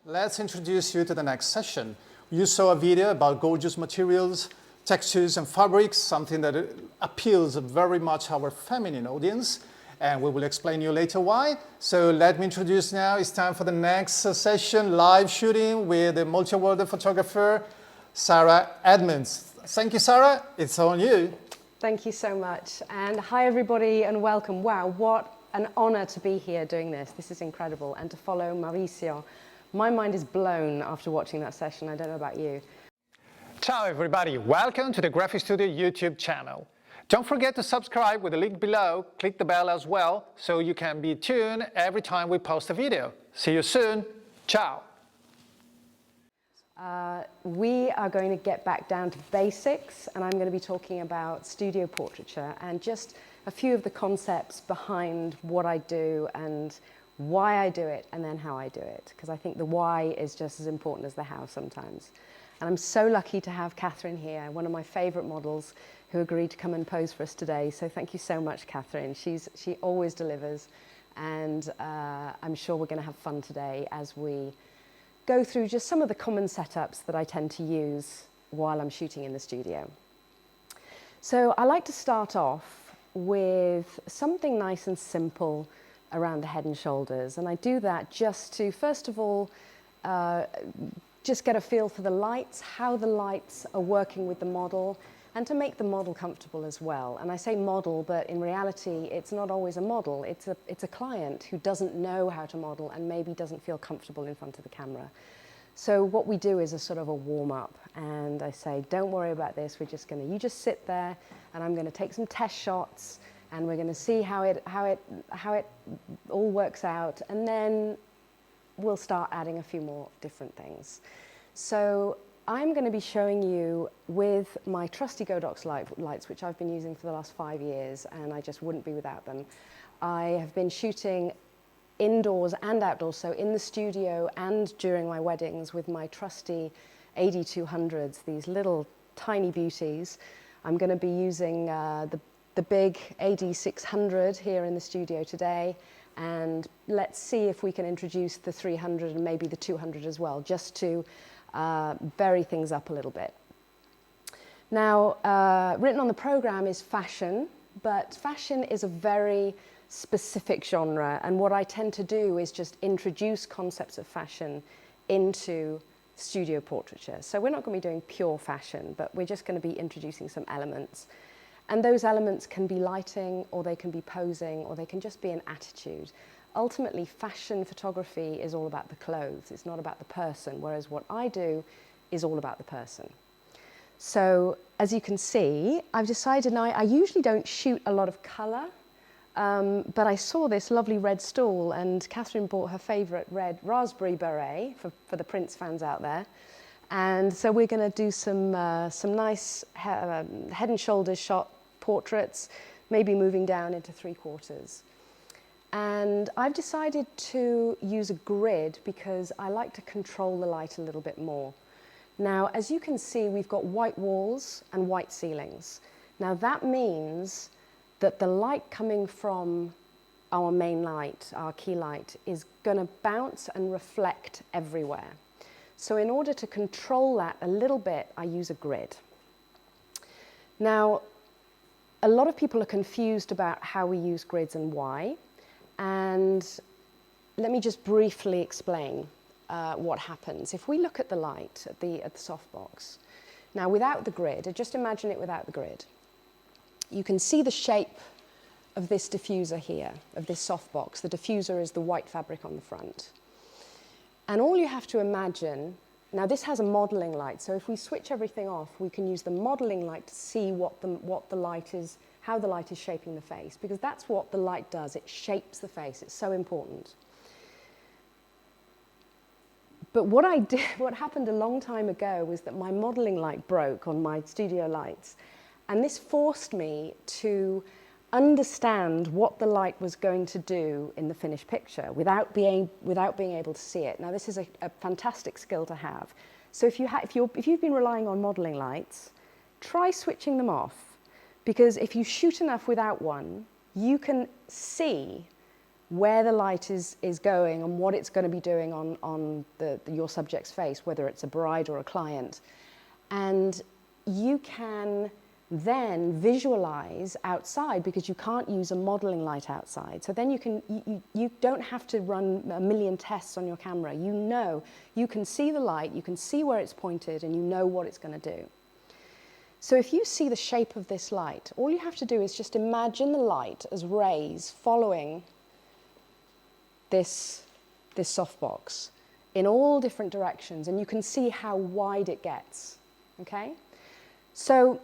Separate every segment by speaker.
Speaker 1: let's introduce you to the next session. You saw a video about gorgeous materials, textures and fabrics, something that appeals very much our feminine audience, and we will explain you later why. So let me introduce now, it's time for the next session, live shooting with the multi-awarded photographer, Sarah Edmunds. Thank you, Sarah, it's on you.
Speaker 2: Thank you so much, and hi everybody and welcome. Wow, what an honor to be here doing this. This is incredible, and to follow Mauricio. My mind is blown after watching that session. I don't know about you.
Speaker 1: Ciao everybody, welcome to the Graphistudio YouTube channel. Don't forget to subscribe with the link below, click the bell as well, so you can be tuned every time we post a video. See you soon, ciao.
Speaker 2: We are going to get back down to basics, and I'm going to be talking about studio portraiture and just a few of the concepts behind what I do and why I do it and then how I do it, because I think the why is just as important as the how sometimes. And I'm so lucky to have Catherine here, one of my favorite models, who agreed to come and pose for us today. So thank you so much, Catherine. She always delivers, and I'm sure we're going to have fun today as we go through just some of the common setups that I tend to use while I'm shooting in the studio. So I like to start off with something nice and simple around the head and shoulders, and I do that just to, first of all, just get a feel for the lights, how the lights are working with the model, and to make the model comfortable as well. And I say model, but in reality, it's not always a model. It's a client who doesn't know how to model and maybe doesn't feel comfortable in front of the camera. So what we do is a sort of a warm-up, and I say, don't worry about this. We're just you just sit there, and I'm going to take some test shots, and we're going to see how it all works out, and then we'll start adding a few more different things. So I'm going to be showing you with my trusty Godox lights, which I've been using for the last 5 years, and I just wouldn't be without them. I have been shooting indoors and outdoors, so in the studio and during my weddings with my trusty AD200s, these little tiny beauties. I'm going to be using the big AD600 here in the studio today, and let's see if we can introduce the 300 and maybe the 200 as well, just to vary things up a little bit. Now, written on the program is fashion, but fashion is a very specific genre, and what I tend to do is just introduce concepts of fashion into studio portraiture. So we're not going to be doing pure fashion, but we're just going to be introducing some elements. And those elements can be lighting, or they can be posing, or they can just be an attitude. Ultimately, fashion photography is all about the clothes. It's not about the person, whereas what I do is all about the person. So as you can see, I've decided now I usually don't shoot a lot of color, but I saw this lovely red stool, and Catherine bought her favorite red raspberry beret for the Prince fans out there. And so we're going to do some nice head and shoulders shot portraits, maybe moving down into 3/4. And I've decided to use a grid because I like to control the light a little bit more. Now, as you can see, we've got white walls and white ceilings. Now that means that the light coming from our main light, our key light, is going to bounce and reflect everywhere. So in order to control that a little bit, I use a grid. Now, a lot of people are confused about how we use grids and why. And let me just briefly explain what happens. If we look at the light at the softbox, now without the grid, just imagine it without the grid. You can see the shape of this diffuser here, of this softbox. The diffuser is the white fabric on the front. And all you have to imagine, now this has a modeling light, so if we switch everything off, we can use the modeling light to see what the light is, how the light is shaping the face, because that's what the light does. It shapes the face. It's so important. But what happened a long time ago was that my modeling light broke on my studio lights, and this forced me to understand what the light was going to do in the finished picture without being able to see it. Now, this is a fantastic skill to have. So if you've been relying on modeling lights, try switching them off, because if you shoot enough without one, you can see where the light is going and what it's going to be doing on your subject's face, whether it's a bride or a client. And you can then visualize outside because you can't use a modeling light outside. So then you don't have to run a million tests on your camera. You know, you can see the light, you can see where it's pointed, and you know what it's going to do. So if you see the shape of this light, all you have to do is just imagine the light as rays following this softbox in all different directions, and you can see how wide it gets, okay? So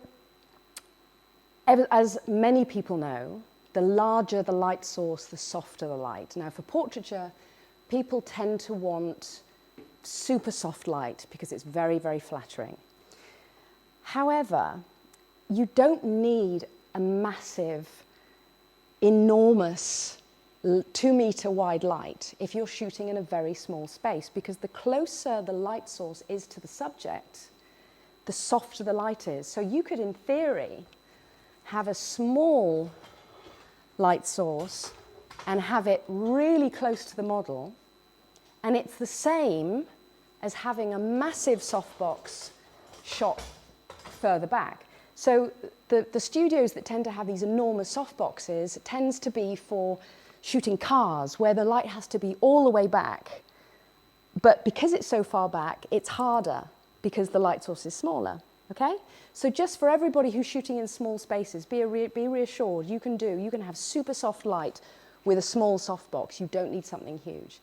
Speaker 2: as many people know, the larger the light source, the softer the light. Now for portraiture, people tend to want super soft light because it's very, very flattering. However, you don't need a massive, enormous 2-meter wide light if you're shooting in a very small space, because the closer the light source is to the subject, the softer the light is. So you could, in theory, have a small light source and have it really close to the model, and it's the same as having a massive softbox shot further back. So the studios that tend to have these enormous softboxes tends to be for shooting cars where the light has to be all the way back. But because it's so far back, it's harder because the light source is smaller, okay? So just for everybody who's shooting in small spaces, be reassured, you can have super soft light with a small softbox. You don't need something huge.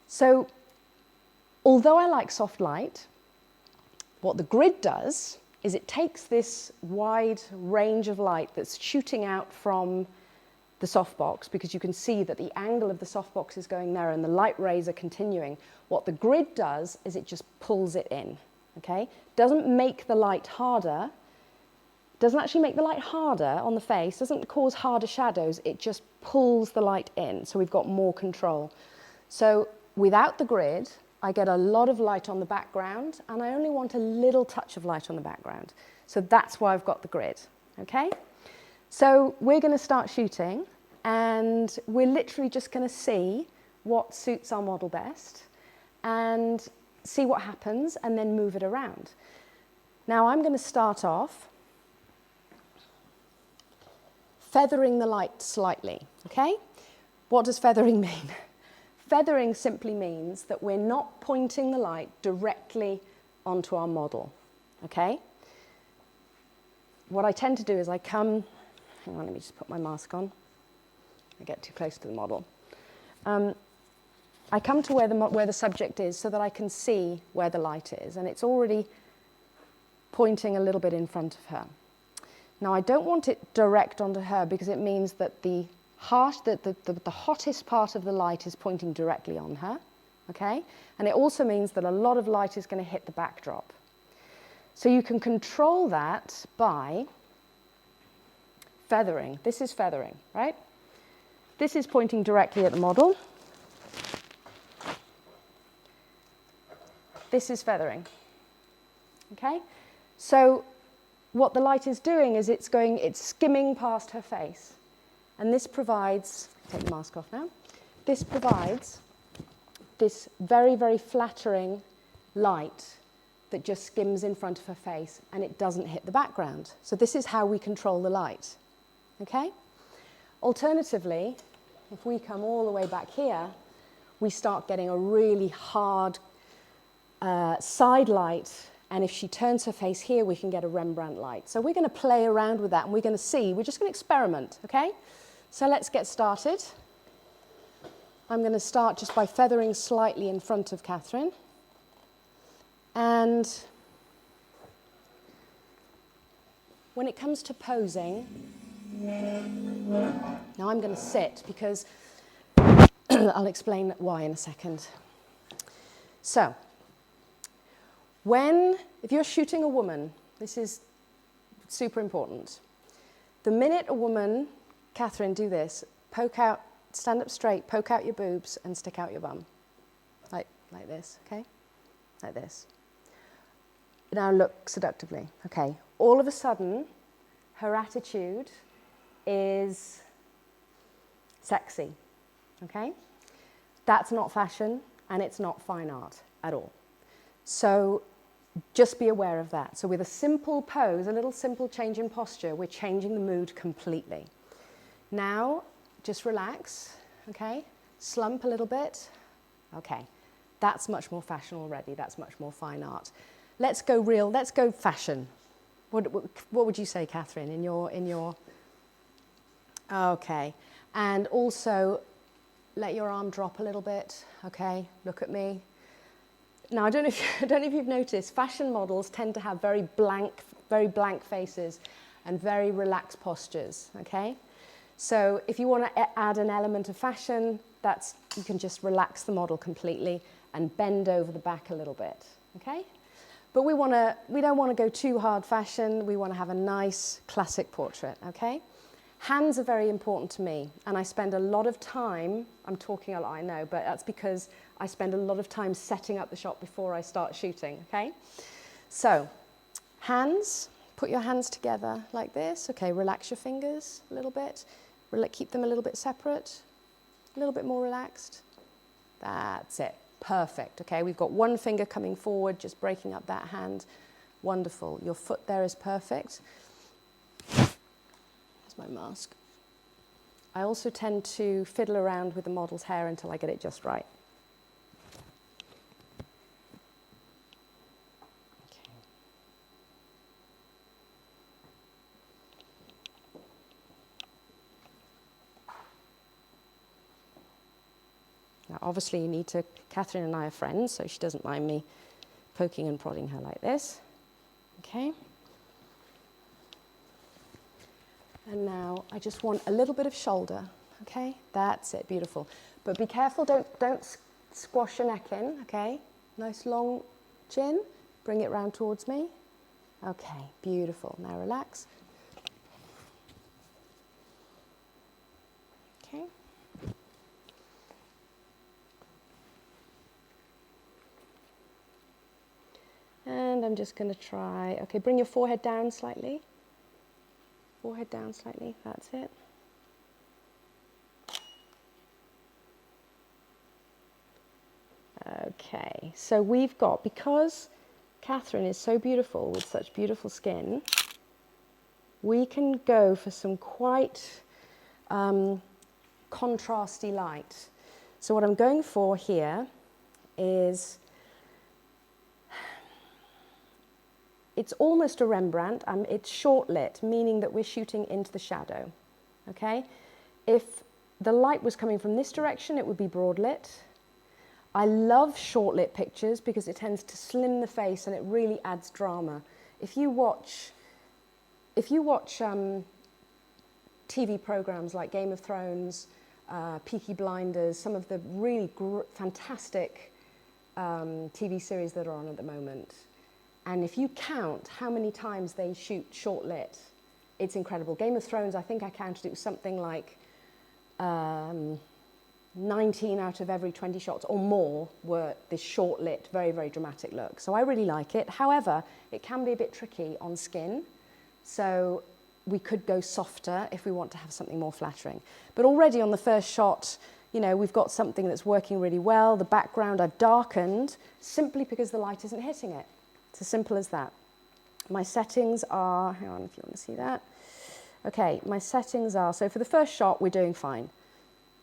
Speaker 2: So although I like soft light, what the grid does is it takes this wide range of light that's shooting out from the softbox, because you can see that the angle of the softbox is going there and the light rays are continuing. What the grid does is it just pulls it in, okay? Doesn't make the light harder, doesn't actually make the light harder on the face, doesn't cause harder shadows, it just pulls the light in, so we've got more control. So without the grid, I get a lot of light on the background, and I only want a little touch of light on the background. So that's why I've got the grid, okay? So we're going to start shooting, and we're literally just going to see what suits our model best and see what happens and then move it around. Now I'm going to start off feathering the light slightly, okay? What does feathering mean? Feathering simply means that we're not pointing the light directly onto our model, okay? What I tend to do is I come, hang on, let me just put my mask on. I get too close to the model. I come to where the subject is so that I can see where the light is, and it's already pointing a little bit in front of her. Now I don't want it direct onto her because it means that the hottest part of the light is pointing directly on her, okay? And it also means that a lot of light is going to hit the backdrop. So you can control that by feathering. This is feathering, right? This is pointing directly at the model. This is feathering, okay? So what the light is doing is it's skimming past her face. And this provides, take the mask off now, this provides this very, very flattering light that just skims in front of her face and it doesn't hit the background. So this is how we control the light, okay? Alternatively, if we come all the way back here, we start getting a really hard side light, and if she turns her face here, we can get a Rembrandt light. So we're going to play around with that and we're going to see, we're just going to experiment, okay? So let's get started. I'm going to start just by feathering slightly in front of Catherine. And when it comes to posing, now I'm going to sit because I'll explain why in a second. So, if you're shooting a woman, this is super important. The minute a woman, Catherine, do this, poke out, stand up straight, poke out your boobs and stick out your bum. Like this, okay? Like this. Now look seductively, okay? All of a sudden, her attitude is sexy, okay? That's not fashion, and it's not fine art at all. So just be aware of that. So with a simple pose, a little simple change in posture, we're changing the mood completely. Now, just relax, okay? Slump a little bit. Okay, that's much more fashion already. That's much more fine art. Let's go real, let's go fashion. What would you say, Catherine, in your... Okay, and also let your arm drop a little bit, okay? Look at me. Now, I don't know if you've noticed, fashion models tend to have very blank faces and very relaxed postures, okay? So if you want to add an element of fashion, you can just relax the model completely and bend over the back a little bit, okay? But we don't want to go too hard fashion. We want to have a nice classic portrait, okay? Hands are very important to me, and I spend a lot of time, I'm talking a lot, I know, but that's because I spend a lot of time setting up the shot before I start shooting, okay? So, hands, put your hands together like this, okay, relax your fingers a little bit, keep them a little bit separate, a little bit more relaxed. That's it, perfect, okay? We've got one finger coming forward, just breaking up that hand. Wonderful, your foot there is perfect. My mask. I also tend to fiddle around with the model's hair until I get it just right. Okay. Now, obviously, you need to, Catherine and I are friends, so she doesn't mind me poking and prodding her like this. Okay. And now I just want a little bit of shoulder, okay? That's it, beautiful. But be careful, don't squash your neck in, okay? Nice long chin, bring it round towards me. Okay, beautiful. Now relax. Okay. And I'm just going to try, okay, bring your forehead down slightly. Forehead down slightly, that's it. Okay, so we've got, because Catherine is so beautiful with such beautiful skin, we can go for some quite contrasty light. So what I'm going for here is, it's almost a Rembrandt. It's short lit, meaning that we're shooting into the shadow, okay? If the light was coming from this direction, it would be broad lit. I love short lit pictures because it tends to slim the face and it really adds drama. If you watch TV programs like Game of Thrones, Peaky Blinders, some of the really fantastic TV series that are on at the moment, and if you count how many times they shoot short lit, it's incredible. Game of Thrones, I think I counted, it was something like 19 out of every 20 shots or more were this short lit, very, very dramatic look. So I really like it. However, it can be a bit tricky on skin. So we could go softer if we want to have something more flattering. But already on the first shot, you know, we've got something that's working really well. The background I've darkened simply because the light isn't hitting it. It's as simple as that. My settings are, hang on if you want to see that. Okay, my settings are, so for the first shot, we're doing fine.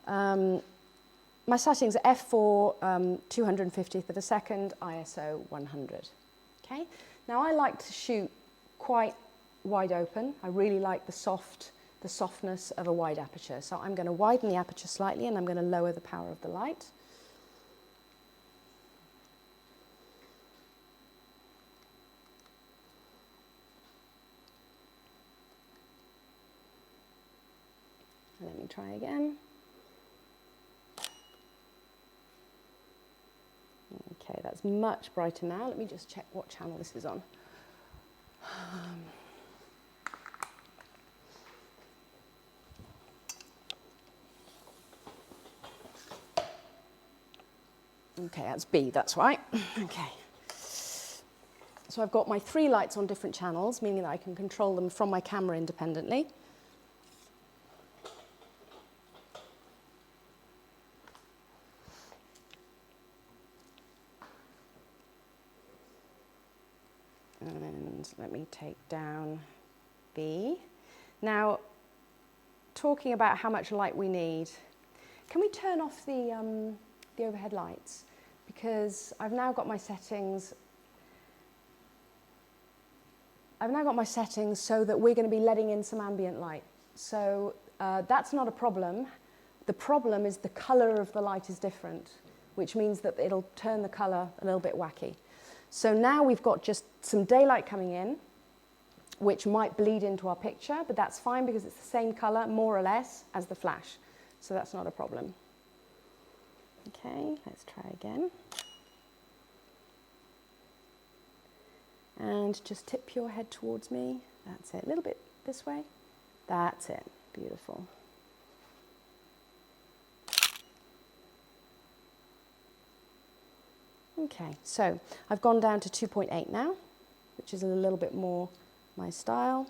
Speaker 2: My settings are f4, 250th of a second, ISO 100. Okay, now I like to shoot quite wide open. I really like the softness of a wide aperture. So I'm going to widen the aperture slightly and I'm going to lower the power of the light. Let me try again. Okay, that's much brighter now. Let me just check what channel this is on. Okay, that's B, that's right. Okay. So I've got my 3 lights on different channels, meaning that I can control them from my camera independently. And let me take down B. Now, talking about how much light we need, can we turn off the overhead lights? Because I've now got my settings. So that we're going to be letting in some ambient light. So that's not a problem. The problem is the color of the light is different, which means that it'll turn the color a little bit wacky. So now we've got just some daylight coming in, which might bleed into our picture, but that's fine because it's the same color, more or less, as the flash. So that's not a problem. Okay, let's try again. And just tip your head towards me. That's it. A little bit this way. That's it. Beautiful. Okay, so I've gone down to 2.8 now, which is a little bit more my style.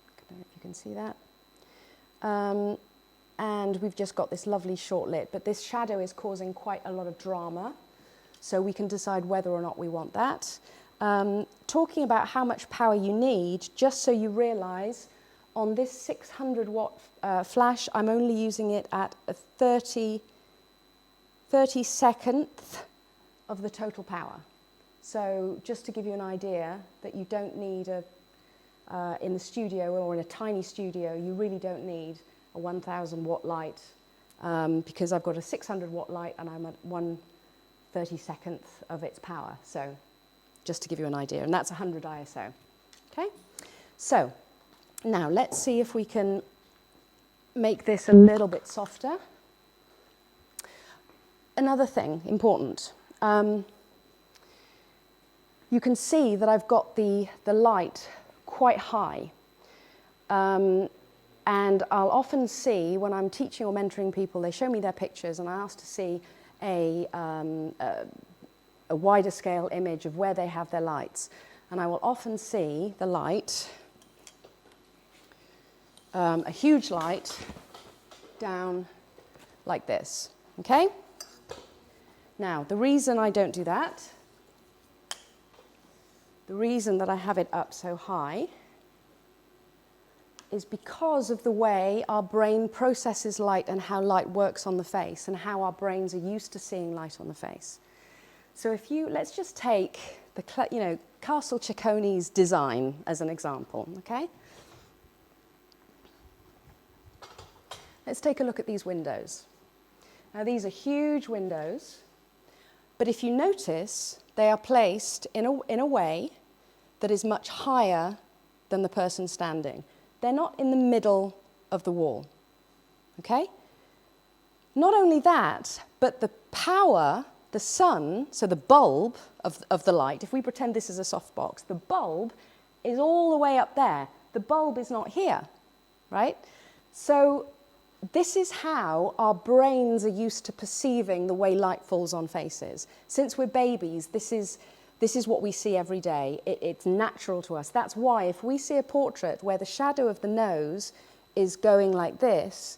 Speaker 2: I don't know if you can see that. And we've just got this lovely short lit, but this shadow is causing quite a lot of drama, so we can decide whether or not we want that. Talking about how much power you need, just so you realize, on this 600 watt flash, I'm only using it at a 32nd of the total power. So just to give you an idea that you don't need in the studio or in a tiny studio, you really don't need a 1000 watt light because I've got a 600 watt light and I'm at 1/32nd of its power. So just to give you an idea, and that's 100 ISO. Okay, so now let's see if we can make this a little bit softer. Another thing important, you can see that I've got the light quite high. And I'll often see when I'm teaching or mentoring people, they show me their pictures and I ask to see a wider scale image of where they have their lights. And I will often see the light, a huge light, down like this, okay? Now, the reason I don't do that, the reason that I have it up so high is because of the way our brain processes light and how light works on the face and how our brains are used to seeing light on the face. So let's just take Castle Ceconi's design as an example, okay? Let's take a look at these windows. Now these are huge windows, but if you notice, they are placed in a way that is much higher than the person standing. They're not in the middle of the wall, okay? Not only that, but the power, the sun, so the bulb of the light, if we pretend this is a softbox, the bulb is all the way up there. The bulb is not here, right? So this is how our brains are used to perceiving the way light falls on faces. Since we're babies, this is what we see every day. It's natural to us. That's why if we see a portrait where the shadow of the nose is going like this,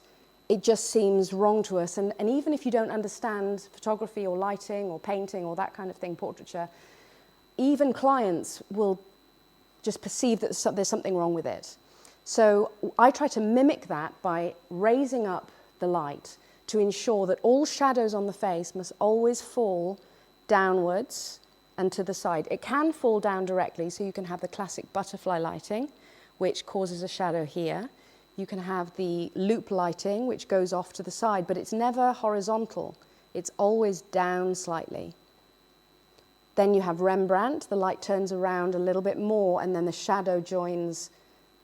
Speaker 2: it just seems wrong to us. And even if you don't understand photography or lighting or painting or that kind of thing, portraiture, even clients will just perceive that there's something wrong with it. So I try to mimic that by raising up the light to ensure that all shadows on the face must always fall downwards and to the side. It can fall down directly, so you can have the classic butterfly lighting, which causes a shadow here. You can have the loop lighting, which goes off to the side, but it's never horizontal. It's always down slightly. Then you have Rembrandt. The light turns around a little bit more, and then the shadow joins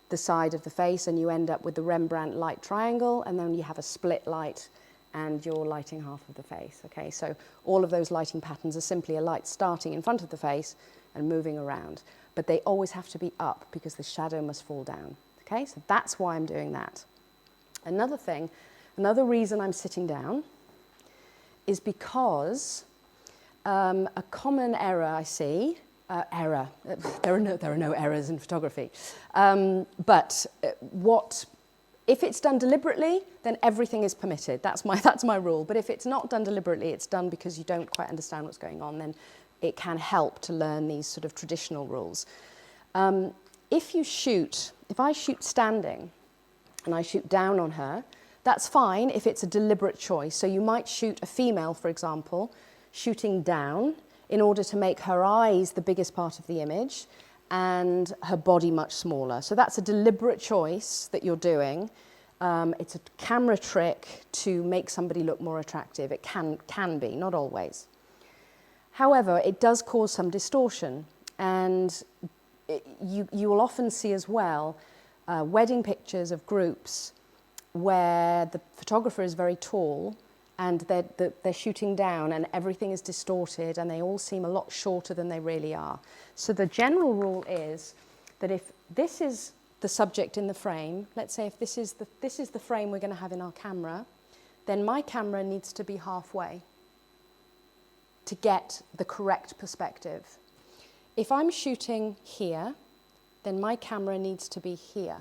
Speaker 2: the side of the face, and you end up with the Rembrandt light triangle, and then you have a split light, and you're lighting half of the face, okay? So all of those lighting patterns are simply a light starting in front of the face and moving around. But they always have to be up because the shadow must fall down, okay? So that's why I'm doing that. Another reason I'm sitting down is because a common error I see, there are no errors in photography, but if it's done deliberately, then everything is permitted. That's my rule. But if it's not done deliberately, it's done because you don't quite understand what's going on, then it can help to learn these sort of traditional rules. If I shoot standing and I shoot down on her, that's fine if it's a deliberate choice. So you might shoot a female, for example, shooting down in order to make her eyes the biggest part of the image and her body much smaller. So that's a deliberate choice that you're doing. It's a camera trick to make somebody look more attractive. It can be, not always. However, it does cause some distortion, and you will often see as well wedding pictures of groups where the photographer is very tall and they're shooting down and everything is distorted and they all seem a lot shorter than they really are. So the general rule is that if this is the subject in the frame, let's say if this is the frame we're going to have in our camera, then my camera needs to be halfway to get the correct perspective. If I'm shooting here, then my camera needs to be here.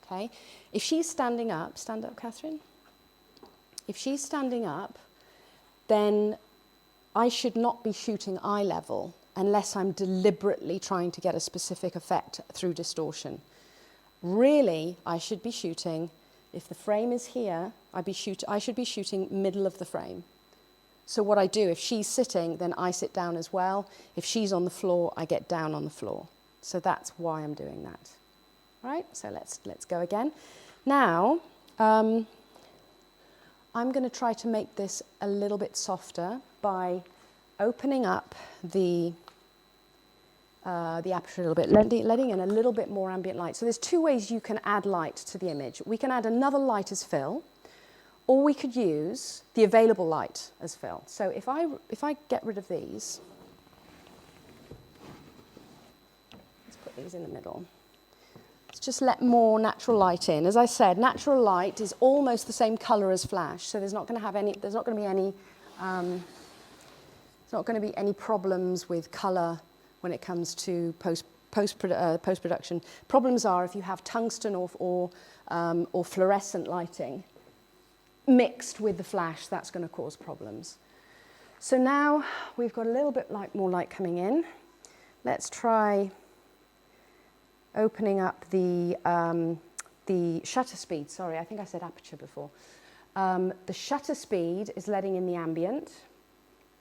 Speaker 2: Okay? If she's standing up, stand up, Catherine. If she's standing up, then I should not be shooting eye level unless I'm deliberately trying to get a specific effect through distortion. Really, I should be shooting, if the frame is here, I should be shooting middle of the frame. So what I do, if she's sitting, then I sit down as well. If she's on the floor, I get down on the floor. So that's why I'm doing that. All right, so let's go again. Now, I'm going to try to make this a little bit softer by opening up the aperture a little bit, letting in a little bit more ambient light. So there's two ways you can add light to the image. We can add another light as fill, or we could use the available light as fill. So if I get rid of these, let's put these in the middle. Let's just let more natural light in. As I said, natural light is almost the same color as flash, so there's not going to be any problems with color when it comes to post-production. Problems are if you have tungsten or fluorescent lighting mixed with the flash, that's going to cause problems. So now we've got a little bit more light coming in. Let's try opening up the shutter speed. Sorry, I think I said aperture before. The shutter speed is letting in the ambient.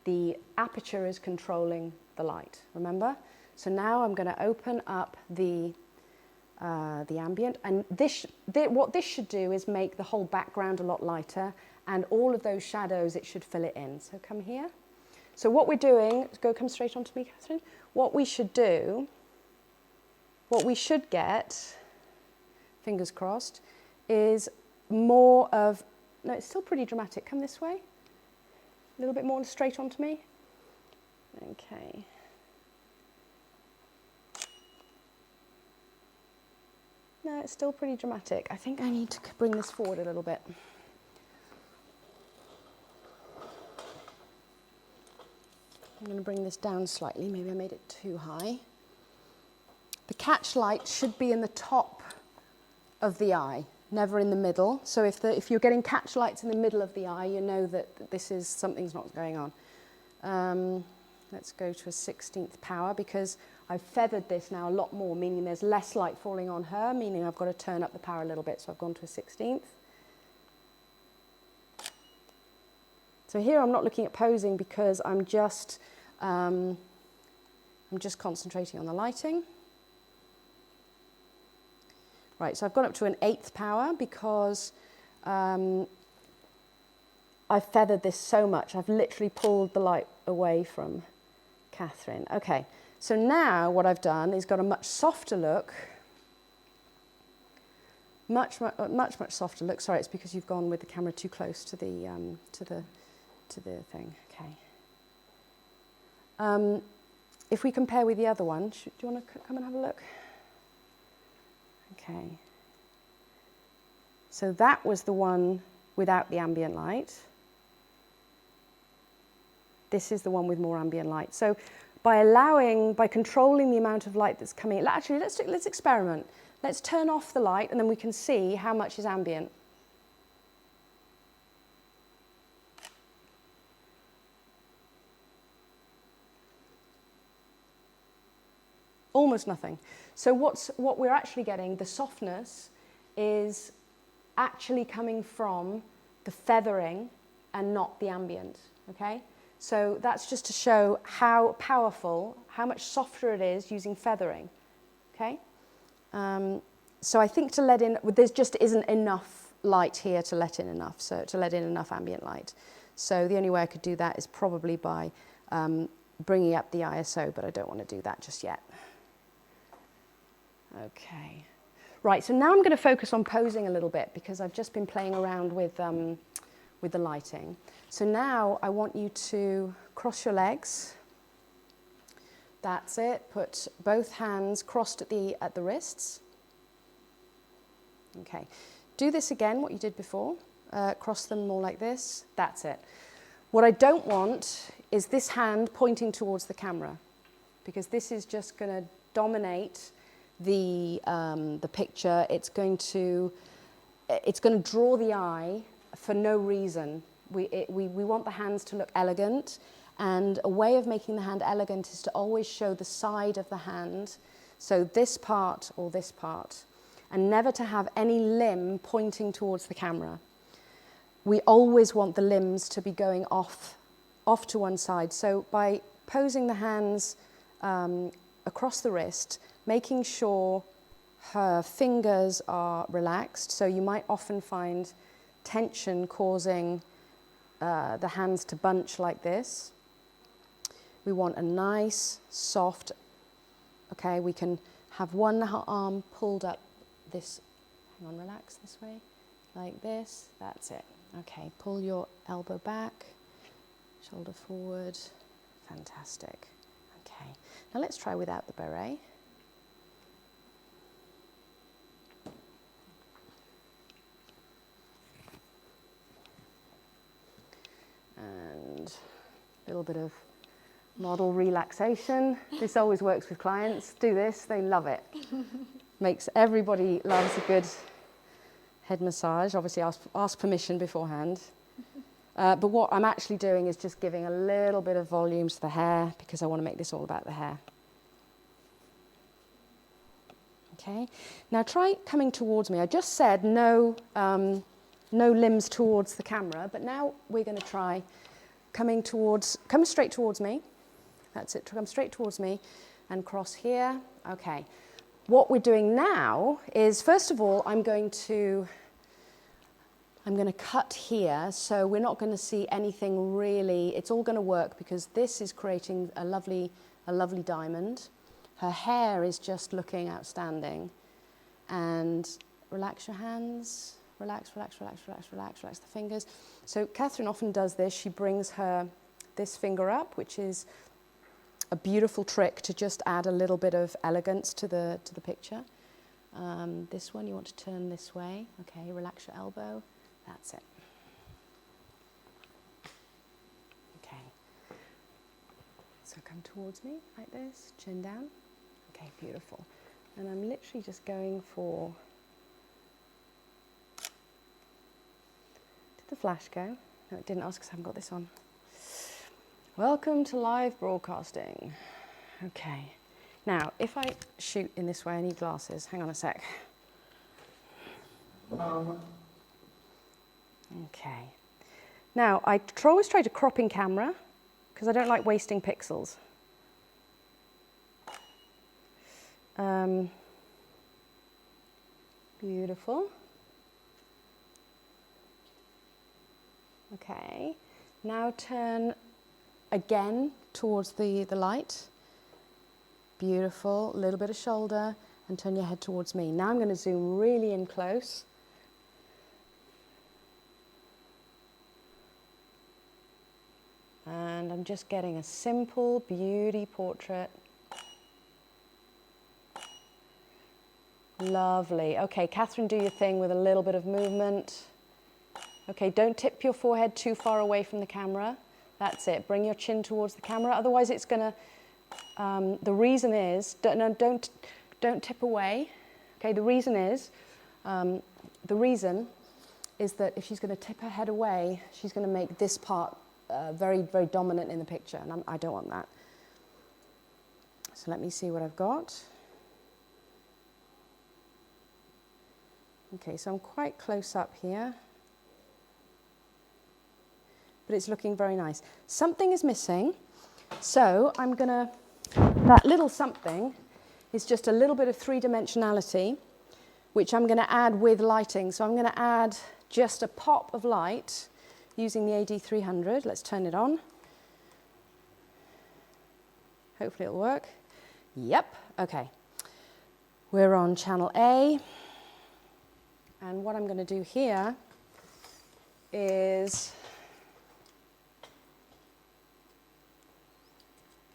Speaker 2: The aperture is controlling the light, remember? So now I'm going to open up the ambient, and what this should do is make the whole background a lot lighter, and all of those shadows, it should fill it in. So come here. So what we're doing, come straight onto me, Catherine. What we should get, fingers crossed, is more of, no, it's still pretty dramatic. Come this way. A little bit more straight onto me. Okay. No, it's still pretty dramatic. I think I need to bring this forward a little bit. I'm going to bring this down slightly. Maybe I made it too high. The catch light should be in the top of the eye, never in the middle. So if you're getting catch lights in the middle of the eye, you know that something's not going on. Let's go to a 16th power because I've feathered this now a lot more, meaning there's less light falling on her, meaning I've got to turn up the power a little bit. So I've gone to a 16th. So here I'm not looking at posing because I'm just concentrating on the lighting. Right, so I've gone up to an 8th power because I've feathered this so much. I've literally pulled the light away from Catherine. Okay, so now what I've done is got a much softer look. Much softer look. Sorry, it's because you've gone with the camera too close to the thing. Okay. If we compare with the other one, do you want to come and have a look? Okay. So that was the one without the ambient light. This is the one with more ambient light. So by controlling the amount of light that's coming in, actually let's experiment. Let's turn off the light and then we can see how much is ambient. almost nothing. So what we're actually getting, the softness, is actually coming from the feathering and not the ambient, okay? So that's just to show how powerful, how much softer it is using feathering, okay? So I think to let in, there just isn't enough light here to let in enough, so to let in enough ambient light. So the only way I could do that is probably by bringing up the ISO, but I don't want to do that just yet. Okay. Right, so now I'm going to focus on posing a little bit because I've just been playing around with the lighting. So now I want you to cross your legs. That's it. Put both hands crossed at the wrists. Okay. Do this again, what you did before. Cross them more like this. That's it. What I don't want is this hand pointing towards the camera, because this is just going to dominate the picture. It's going to draw the eye for no reason. We want the hands to look elegant, and a way of making the hand elegant is to always show the side of the hand, so this part or this part, and never to have any limb pointing towards the camera. We always want the limbs to be going off to one side. So by posing the hands across the wrist, making sure her fingers are relaxed. So you might often find tension causing the hands to bunch like this. We want a nice, soft, okay, we can have one arm pulled up this, hang on, relax this way, like this, that's it. Okay, pull your elbow back, shoulder forward, fantastic. Okay, now let's try without the beret. And a little bit of model relaxation. This always works with clients. Do this, they love it. Makes everybody loves a good head massage. Obviously ask permission beforehand. But what I'm actually doing is just giving a little bit of volume to the hair because I want to make this all about the hair. Okay, now try coming towards me. I just said no limbs towards the camera, but now we're going to try come straight towards me. That's it, come straight towards me and cross here. Okay, what we're doing now is, first of all, I'm going to cut here, so we're not going to see anything really. It's all going to work because this is creating a lovely diamond. Her hair is just looking outstanding. And relax your hands. Relax, relax, relax, relax, relax, relax the fingers. So Catherine often does this. She brings this finger up, which is a beautiful trick to just add a little bit of elegance to the picture. This one you want to turn this way. Okay, relax your elbow. That's it. Okay. So come towards me like this, chin down. Okay, beautiful. And I'm literally just going for... Did the flash go? No, it didn't ask because I haven't got this on. Welcome to live broadcasting. Okay. Now, if I shoot in this way, I need glasses. Hang on a sec. Okay. Now, I always try to crop in camera because I don't like wasting pixels. Beautiful. Okay. Now turn again towards the light. Beautiful. A little bit of shoulder and turn your head towards me. Now I'm going to zoom really in close. And I'm just getting a simple beauty portrait. Lovely. Okay, Catherine, do your thing with a little bit of movement. Okay, don't tip your forehead too far away from the camera. That's it. Bring your chin towards the camera. Otherwise, it's going to... the reason is... don't tip away. Okay, the reason is that if she's going to tip her head away, she's going to make this part very, very dominant in the picture, and I don't want that. So let me see what I've got. Okay, so I'm quite close up here, but it's looking very nice. Something is missing, so I'm gonna, that little something is just a little bit of three-dimensionality, which I'm gonna add with lighting. So I'm gonna add just a pop of light using the AD300. Let's turn it on. Hopefully it'll work. Yep, okay. We're on channel A. And what I'm going to do here is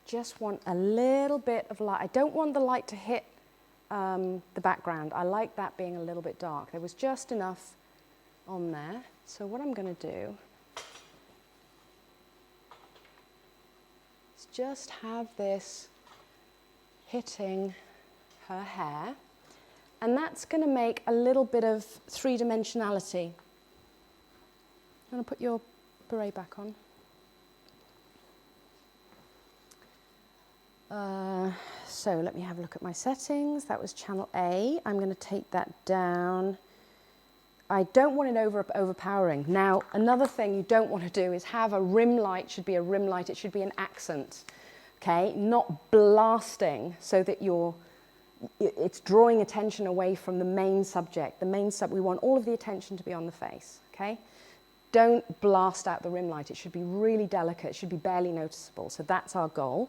Speaker 2: just want a little bit of light. I don't want the light to hit the background. I like that being a little bit dark. There was just enough on there. So what I'm going to do is just have this hitting her hair. And that's going to make a little bit of three-dimensionality. You want to put your beret back on? So let me have a look at my settings. That was channel A. I'm going to take that down. I don't want it overpowering. Now, another thing you don't want to do is have a rim light. Should be a rim light. It should be an accent, okay? Not blasting so that it's drawing attention away from the main subject. We want all of the attention to be on the face, okay? Don't blast out the rim light. It should be really delicate. It should be barely noticeable. So that's our goal.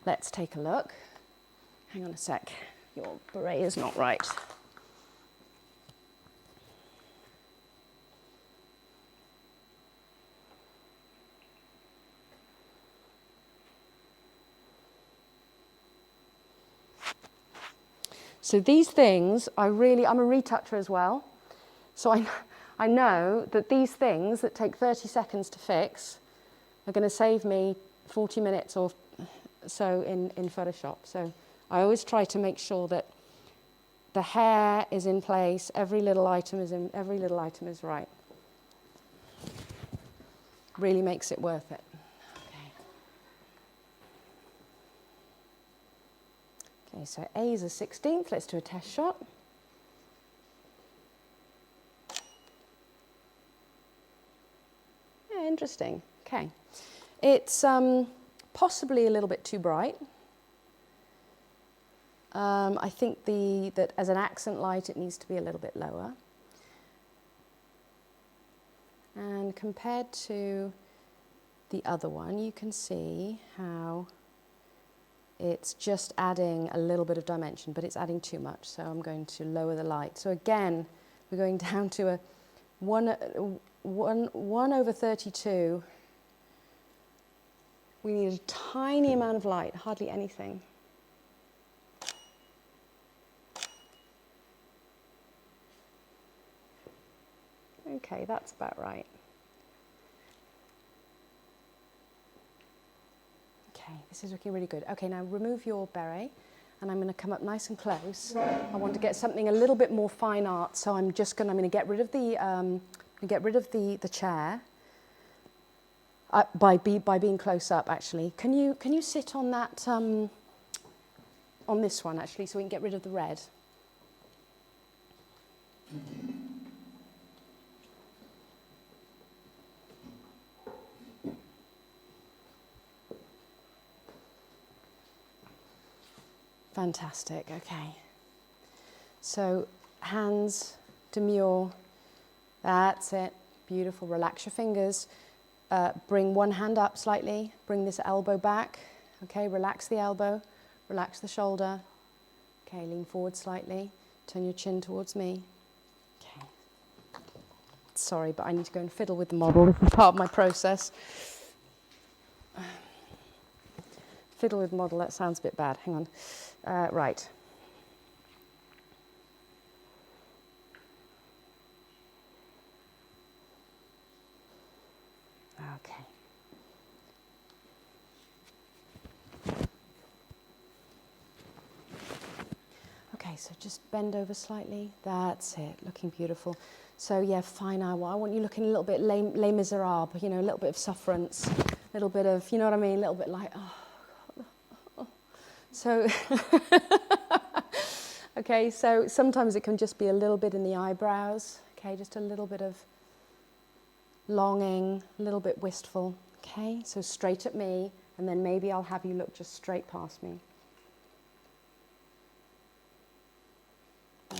Speaker 2: Let's take a look. Hang on a sec. Your beret is not right. So these things, I'm a retoucher as well. So I know that these things that take 30 seconds to fix are going to save me 40 minutes or so in Photoshop. So I always try to make sure that the hair is in place, every little item is right. Really makes it worth it. Okay, so A is a 16th. Let's do a test shot. Yeah, interesting. Okay. It's possibly a little bit too bright. I think that as an accent light, it needs to be a little bit lower. And compared to the other one, you can see how it's just adding a little bit of dimension, but it's adding too much, so I'm going to lower the light. So again, we're going down to a 1/32. We need a tiny amount of light, hardly anything. Okay, that's about right. Okay, this is looking really good. Okay, now remove your beret, and I'm going to come up nice and close. I want to get something a little bit more fine art, so I'm going to get rid of the chair by being close up. Actually, can you sit on that on this one actually, so we can get rid of the red. Fantastic, okay. So hands, demure, that's it, beautiful. Relax your fingers. Bring one hand up slightly, bring this elbow back, okay, relax the elbow, relax the shoulder. Okay, lean forward slightly, turn your chin towards me. Okay. Sorry, but I need to go and fiddle with the model. This is part of my process. Fiddle with model, that sounds a bit bad. Hang on. Right. Okay. Okay, so just bend over slightly. That's it, looking beautiful. So yeah, fine eye. Well, I want you looking a little bit Les Miserables, you know, a little bit of sufferance, a little bit of, you know what I mean, a little bit like, oh. So, okay, so sometimes it can just be a little bit in the eyebrows, okay, just a little bit of longing, a little bit wistful, okay, so straight at me, and then maybe I'll have you look just straight past me.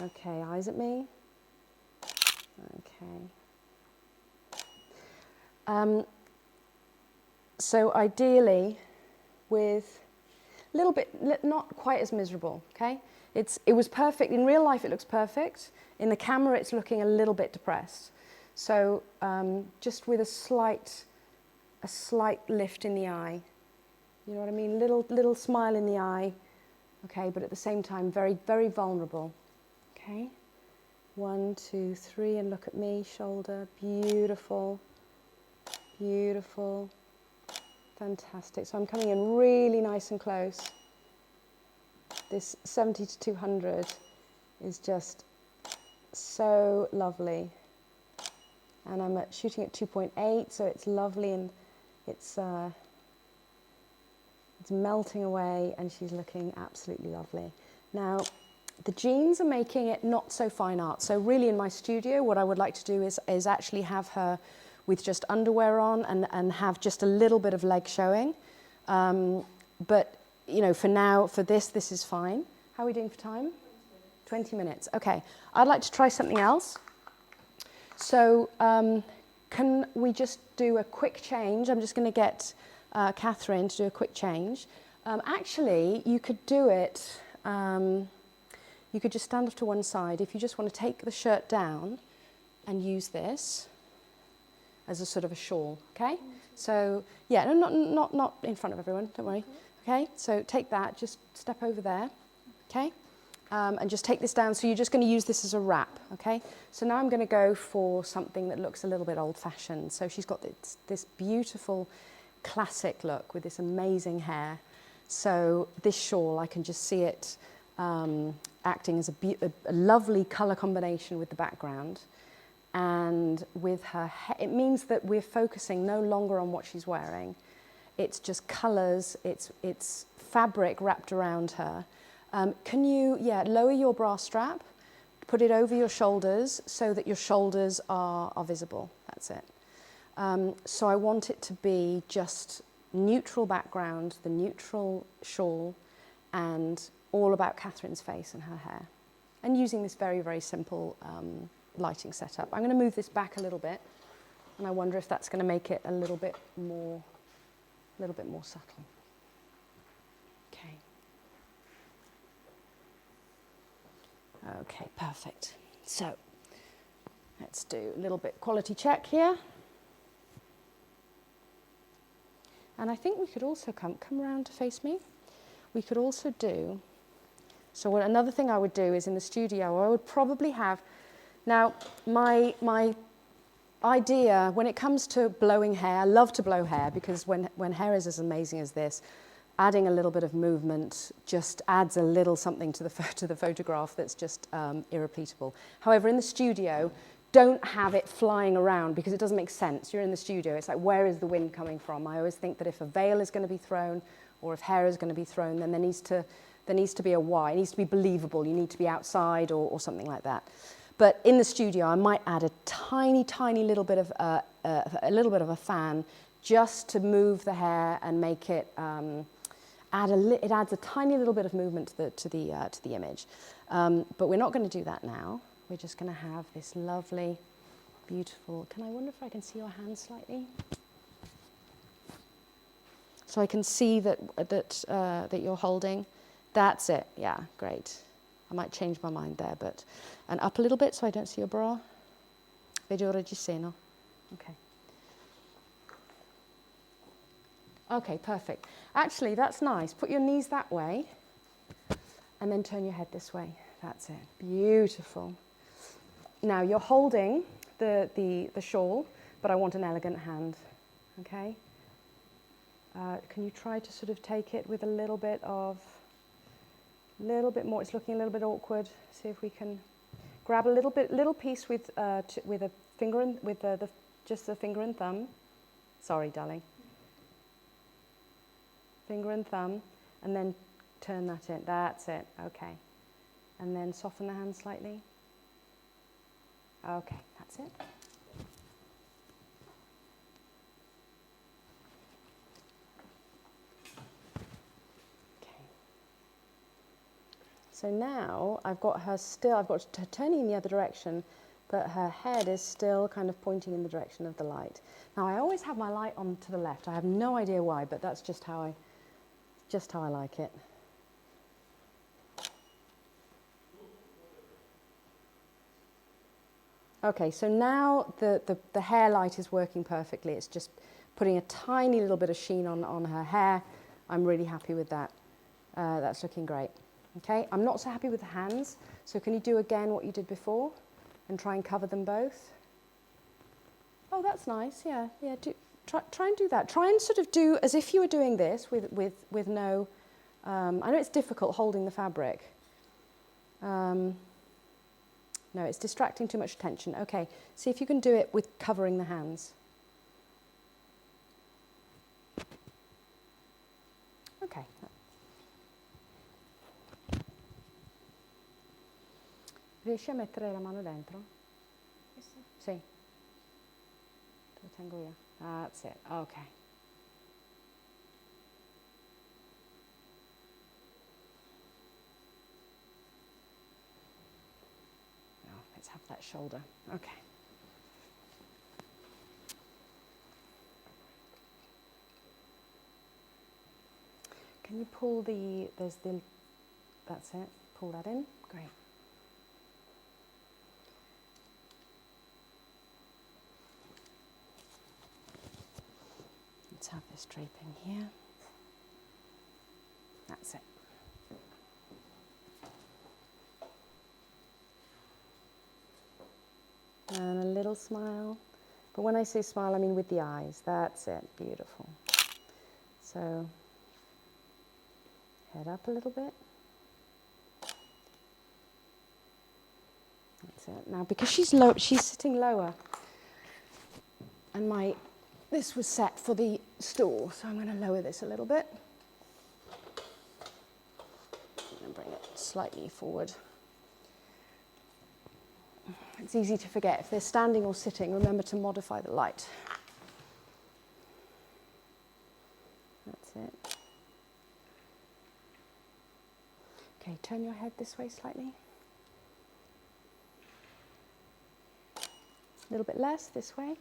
Speaker 2: Okay, eyes at me. Okay. So ideally, with a little bit, not quite as miserable, okay? It was perfect. In real life, it looks perfect. In the camera, it's looking a little bit depressed. So just with a slight lift in the eye. You know what I mean? Little smile in the eye, okay? But at the same time, very, very vulnerable, okay? 1, 2, 3, and look at me, shoulder, beautiful, beautiful, fantastic. So I'm coming in really nice and close. This 70 to 200 is just so lovely. And I'm shooting at 2.8, so it's lovely, and it's melting away, and she's looking absolutely lovely. Now, the jeans are making it not so fine art. So really in my studio, what I would like to do is actually have her with just underwear on and have just a little bit of leg showing. But, you know, for now, for this is fine. How are we doing for time? 20 minutes. Okay. I'd like to try something else. So can we just do a quick change? I'm just going to get Catherine to do a quick change. Actually, you could do it... you could just stand off to one side. If you just want to take the shirt down and use this as a sort of a shawl, okay? So, yeah, no, not in front of everyone, don't worry. Okay, so take that, just step over there, okay? And just take this down. So you're just going to use this as a wrap, okay? So now I'm going to go for something that looks a little bit old-fashioned. So she's got this beautiful classic look with this amazing hair. So this shawl, I can just see it acting as a lovely colour combination with the background. And with her hair, it means that we're focusing no longer on what she's wearing. It's just colours, it's fabric wrapped around her. Can you, lower your bra strap, put it over your shoulders so that your shoulders are visible. That's it. So I want it to be just neutral background, the neutral shawl, and all about Catherine's face and her hair. And using this very, very simple lighting setup. I'm going to move this back a little bit, and I wonder if that's going to make it a little bit more subtle. Okay. Okay, perfect. So let's do a little bit quality check here. And I think we could also come around to face me. We could also do, so another thing I would do is in the studio, I would probably have, now my idea when it comes to blowing hair, I love to blow hair because when hair is as amazing as this, adding a little bit of movement just adds a little something to the photograph that's just irreplaceable. However, in the studio, don't have it flying around because it doesn't make sense. You're in the studio. It's like, where is the wind coming from? I always think that if a veil is going to be thrown or if hair is going to be thrown, then there needs to be a why. It needs to be believable. You need to be outside or something like that. But in the studio, I might add a tiny, tiny little bit of a fan just to move the hair and make it it adds a tiny little bit of movement to the image. But we're not going to do that now. We're just going to have this lovely, beautiful. I wonder if I can see your hand slightly? So I can see that you're holding. That's it. Yeah, great. I might change my mind there, and up a little bit so I don't see your bra. Vedi il reggiseno. Okay. Okay, perfect. Actually, that's nice. Put your knees that way, and then turn your head this way. That's it. Beautiful. Now you're holding the shawl, but I want an elegant hand. Okay. Can you try to sort of take it with a little bit more? It's looking a little bit awkward. See if we can grab a little piece with a finger and just the finger and thumb. Sorry, darling. Finger and thumb, and then turn that in. That's it. Okay. And then soften the hand slightly. Okay, that's it. Okay. So now I've got her turning in the other direction, but her head is still kind of pointing in the direction of the light. Now I always have my light on to the left. I have no idea why, but that's just how I like it. Okay, so now the hair light is working perfectly. It's just putting a tiny little bit of sheen on her hair. I'm really happy with that. That's looking great. Okay, I'm not so happy with the hands. So can you do again what you did before and try and cover them both? Oh, that's nice. Yeah. Try and do that. Try and sort of do as if you were doing this with no. I know it's difficult holding the fabric. No, it's distracting too much attention. Okay, see if you can do it with covering the hands. Okay. Riesci a mettere la mano dentro? Sì. Te lo tengo io. That's it. Okay. Let's have that shoulder. Okay. Can you pull that's it, pull that in? Great. Let's have this draping here. That's it. And a little smile. But when I say smile, I mean with the eyes. That's it. Beautiful. So, head up a little bit. That's it. Now, because she's sitting lower, and this was set for the stool, so I'm going to lower this a little bit. And bring it slightly forward. It's easy to forget. If they're standing or sitting, remember to modify the light. That's it. Okay, turn your head this way slightly. A little bit less, this way.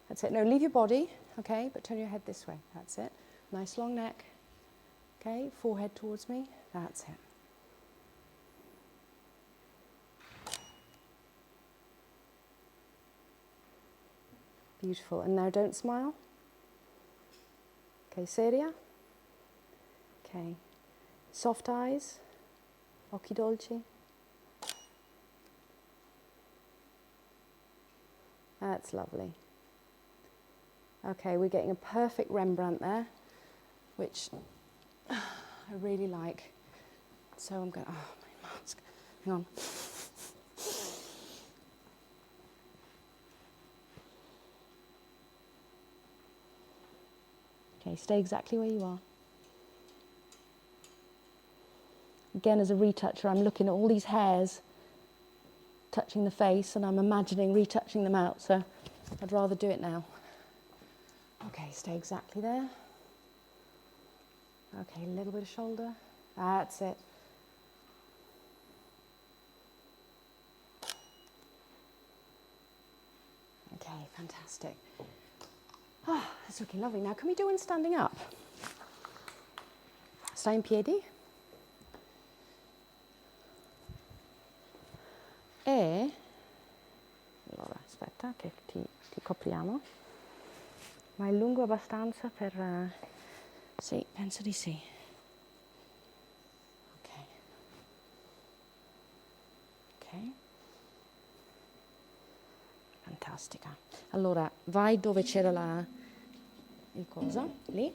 Speaker 2: That's it. No, leave your body, okay, but turn your head this way. That's it. Nice long neck. Okay, forehead towards me. That's it. Beautiful. And now don't smile. Okay, seria. Okay. Soft eyes. Occhi dolci. That's lovely. Okay, we're getting a perfect Rembrandt there, which I really like. So I'm going, oh, my mask. Hang on. Okay, stay exactly where you are. Again, as a retoucher, I'm looking at all these hairs touching the face, and I'm imagining retouching them out, so I'd rather do it now. Okay, stay exactly there. Okay, a little bit of shoulder. That's it. Okay, fantastic. Oh, that's looking lovely. Now, can we do one standing up? Stai in piedi. E allora, aspetta che ti copriamo. Ma è lungo abbastanza per... Sì, penso di sì. Ok. Ok. Fantastica. Allora, vai dove c'era il cosa, lì.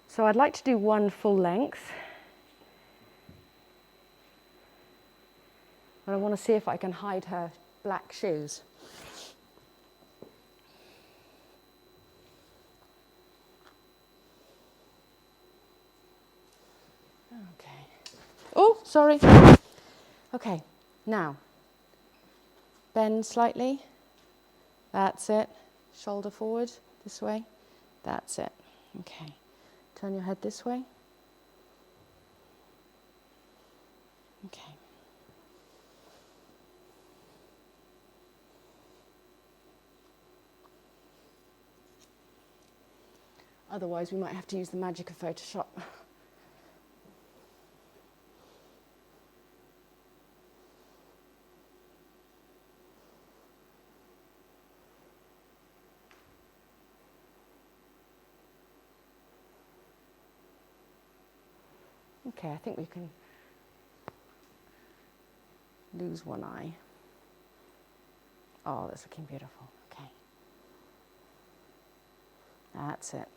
Speaker 2: So I'd like to do one full length. And I want to see if I can hide her black shoes. Okay. Oh, sorry. Okay, now, bend slightly. That's it. Shoulder forward, this way. That's it. Okay. Turn your head this way. Okay. Otherwise, we might have to use the magic of Photoshop. Okay, I think we can lose one eye. Oh, that's looking beautiful. Okay. That's it.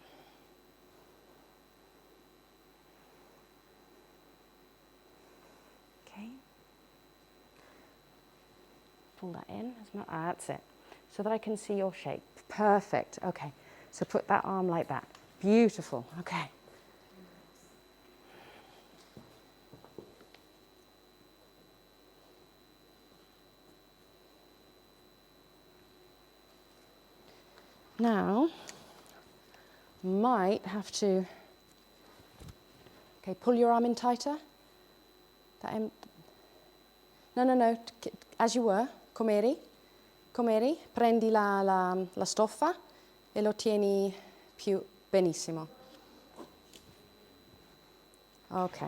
Speaker 2: Okay. Pull that in. That's it. So that I can see your shape. Perfect. Okay. So put that arm like that. Beautiful. Okay. Now, might have to, okay, pull your arm in tighter. No, as you were, come eri, prendi la stoffa e lo tieni più benissimo. Ok,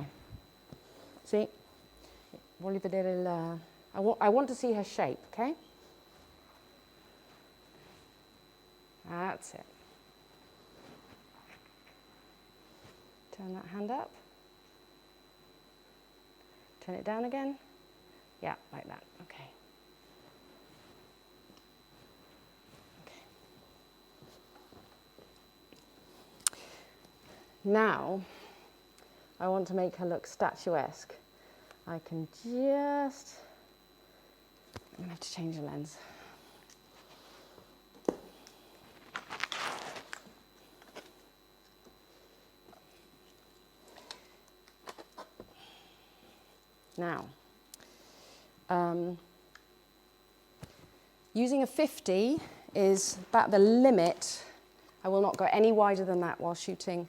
Speaker 2: sì, voglio vedere il, I want to see her shape, okay? That's it. Turn that hand up. Turn it down again. Yeah, like that. Okay. Okay. Now, I want to make her look statuesque. I can just, I'm going to have to change the lens. Now, using a 50 is about the limit. I will not go any wider than that while shooting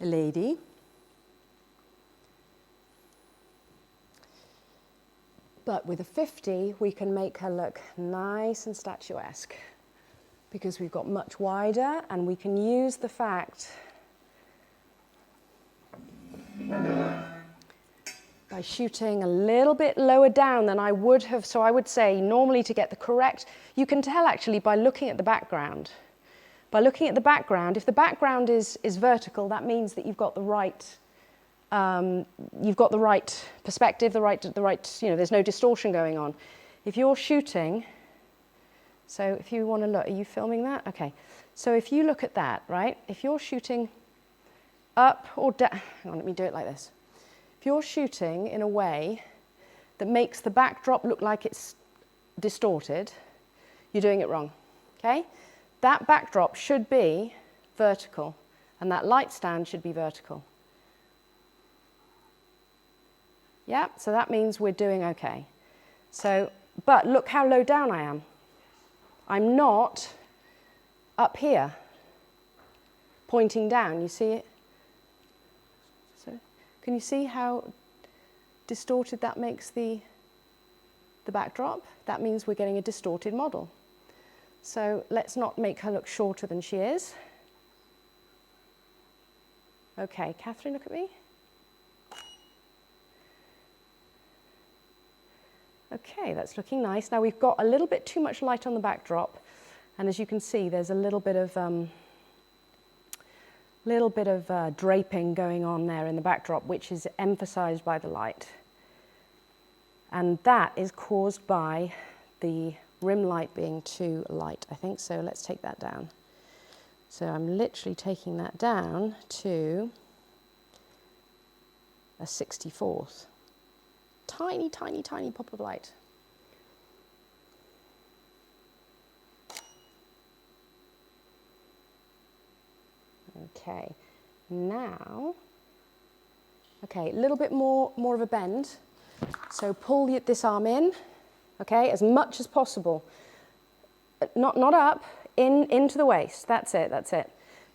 Speaker 2: a lady. But with a 50, we can make her look nice and statuesque because we've got much wider, and we can use the fact by shooting a little bit lower down than I would have. So I would say normally to get the correct, you can tell actually by looking at the background. By looking at the background, if the background is vertical, that means that you've got the right perspective, the right, there's no distortion going on. If you're shooting, so if you want to look, are you filming that? Okay. So if you look at that, right, if you're shooting up or down, hang on, let me do it like this. If you're shooting in a way that makes the backdrop look like it's distorted, you're doing it wrong, okay? That backdrop should be vertical, and that light stand should be vertical. Yeah, so that means we're doing okay. So, but look how low down I am. I'm not up here, pointing down, you see it? Can you see how distorted that makes the backdrop? That means we're getting a distorted model. So let's not make her look shorter than she is. Okay, Catherine, look at me. Okay, that's looking nice. Now we've got a little bit too much light on the backdrop, and as you can see, there's a little bit of draping going on there in the backdrop, which is emphasized by the light. And that is caused by the rim light being too light, I think. So let's take that down. So I'm literally taking that down to a 64th. Tiny, tiny, tiny pop of light. Okay, now Okay, a little bit more of a bend. So pull this arm in, okay, as much as possible. Not up, into the waist. That's it, that's it.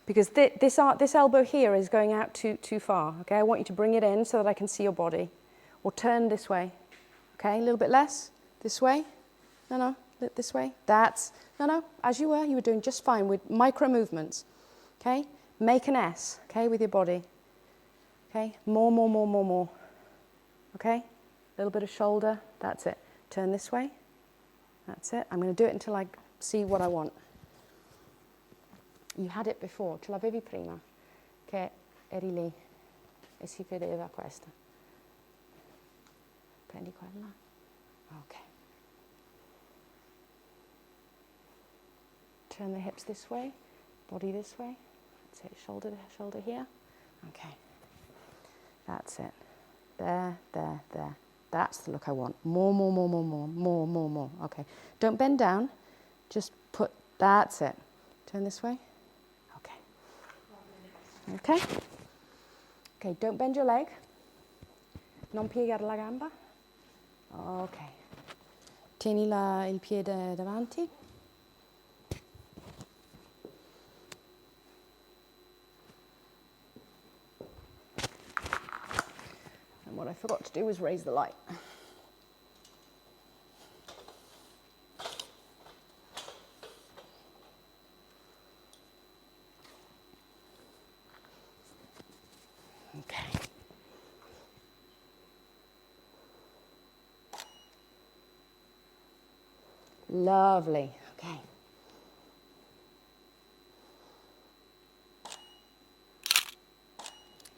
Speaker 2: Because this elbow here is going out too far, okay? I want you to bring it in so that I can see your body. Or turn this way, okay? A little bit less, this way. No, this way. No, as you were doing just fine with micro movements, okay? Make an S, okay, with your body. Okay, more. Okay, a little bit of shoulder, that's it. Turn this way, that's it. I'm going to do it until I see what I want. You had it before, ce l'avevi prima, che eri lì e si vedeva questa. Prendi quella. Okay. Turn the hips this way, body this way. That's it, shoulder here. Okay. That's it. There. That's the look I want. More. Okay. Don't bend down. Just put, that's it. Turn this way. Okay. Okay, don't bend your leg. Non piegare la gamba. Ok. Tieni il piede davanti. And what I forgot to do was raise the light. Okay. Lovely. Okay.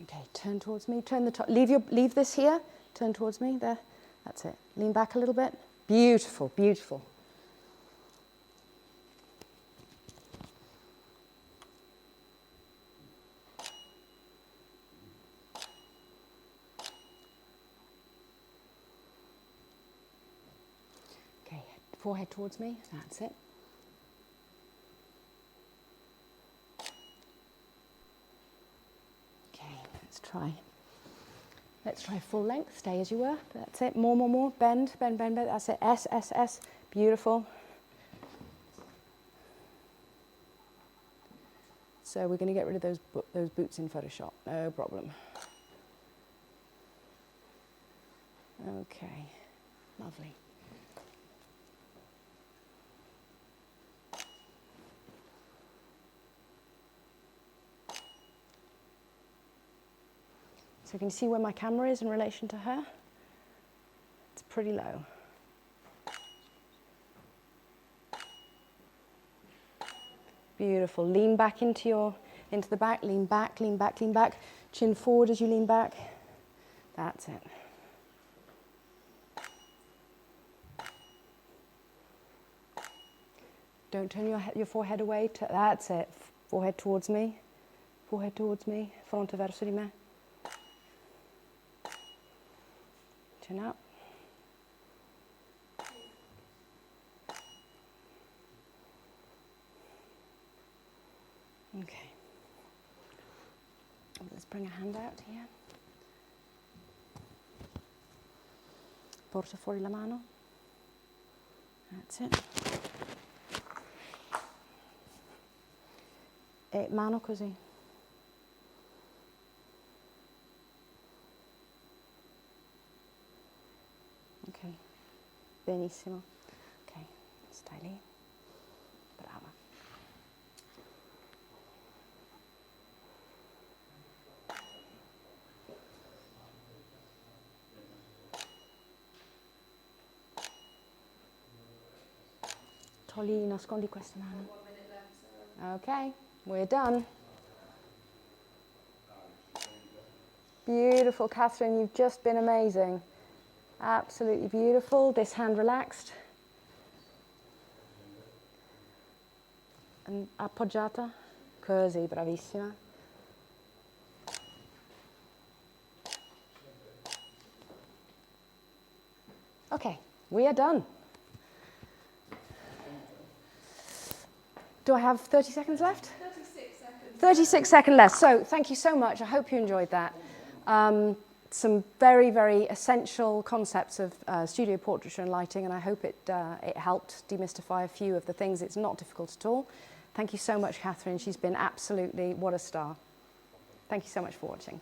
Speaker 2: Okay, turn towards me. Turn the top. Leave this here. Turn towards me. There. That's it. Lean back a little bit. Beautiful, beautiful. Forehead towards me, that's it. Okay, let's try full length, stay as you were, that's it, more, bend, that's it, S, beautiful. So we're going to get rid of those boots in Photoshop, no problem. Okay, lovely. So can you see where my camera is in relation to her? It's pretty low. Beautiful. Lean back into the back. Lean back. Chin forward as you lean back. That's it. Don't turn your forehead away. That's it. Forehead towards me. Fronte verso di me. Chin up. Okay. Let's bring a hand out here. Porta fuori la mano. That's it. E mano così. Ok, benissimo. Ok, stai lì. Brava. Togli, nascondi questa mano. Ok, we're done. Beautiful, Catherine, you've just been amazing. Absolutely beautiful. This hand relaxed. And appoggiata. Così, bravissima. Okay, we are done. Do I have 30 seconds left?
Speaker 3: 36 seconds.
Speaker 2: 36 seconds left. So thank you so much. I hope you enjoyed that. some very, very essential concepts of studio portraiture and lighting, and I hope it helped demystify a few of the things. It's not difficult at all. Thank you so much, Catherine. She's been absolutely, what a star. Thank you so much for watching.